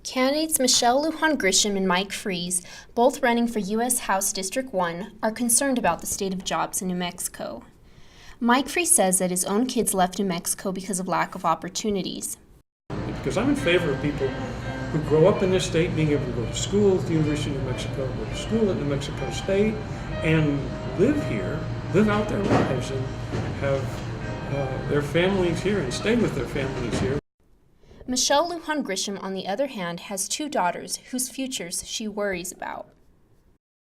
Candidates Michelle Lujan Grisham and Mike Freese, both running for U.S. House District 1, are concerned about the state of jobs in New Mexico. Mike Freese says that his own kids left New Mexico because of lack of opportunities. Because I'm in favor of people who grow up in this state being able to go to school at the University of New Mexico, go to school at New Mexico State, and live here, live out their lives, and have their families here and stay with their families here. Michelle Lujan Grisham, on the other hand, has two daughters whose futures she worries about.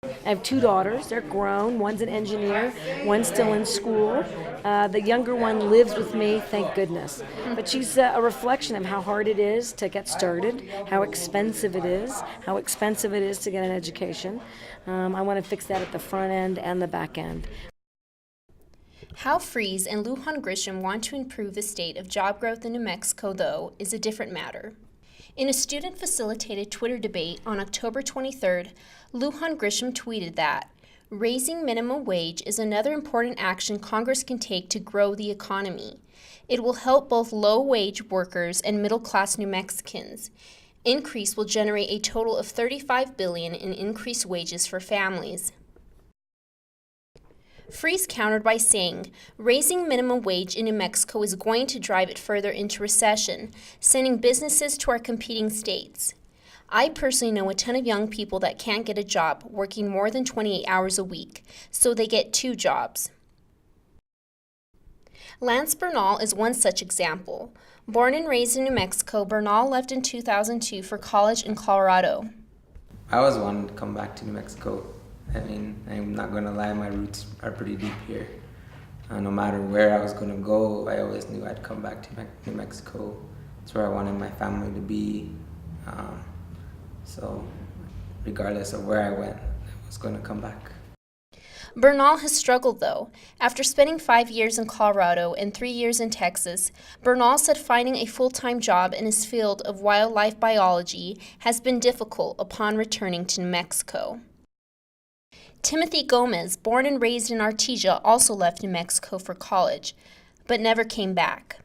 I have two daughters. They're grown. One's an engineer. One's still in school. The younger one lives with me, thank goodness. But she's a reflection of how hard it is to get started, how expensive it is to get an education. I want to fix that at the front end and the back end. How Freese and Lujan Grisham want to improve the state of job growth in New Mexico, though, is a different matter. In a student-facilitated Twitter debate on October 23rd, Lujan Grisham tweeted that raising minimum wage is another important action Congress can take to grow the economy. It will help both low-wage workers and middle-class New Mexicans. Increase will generate a total of $35 billion in increased wages for families. Freese countered by saying, raising minimum wage in New Mexico is going to drive it further into recession, sending businesses to our competing states. I personally know a ton of young people that can't get a job working more than 28 hours a week, so they get two jobs. Lance Bernal is one such example. Born and raised in New Mexico, Bernal left in 2002 for college in Colorado. I always wanted to come back to New Mexico. I mean, I'm not going to lie, my roots are pretty deep here. No matter where I was going to go, I always knew I'd come back to New Mexico. It's where I wanted my family to be. So regardless of where I went, I was going to come back. Bernal has struggled, though. After spending 5 years in Colorado and 3 years in Texas, Bernal said finding a full-time job in his field of wildlife biology has been difficult upon returning to New Mexico. Timothy Gomez, born and raised in Artesia, also left New Mexico for college, but never came back.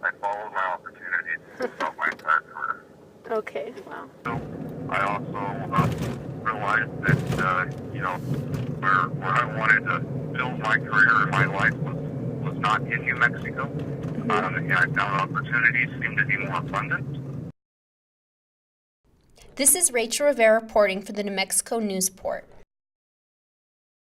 I followed my opportunities throughout my entire career. Okay, wow. So I also realized that, where I wanted to build my career and my life was not in New Mexico. And I found opportunities seemed to be more abundant. This is Rachel Rivera reporting for the New Mexico Newsport.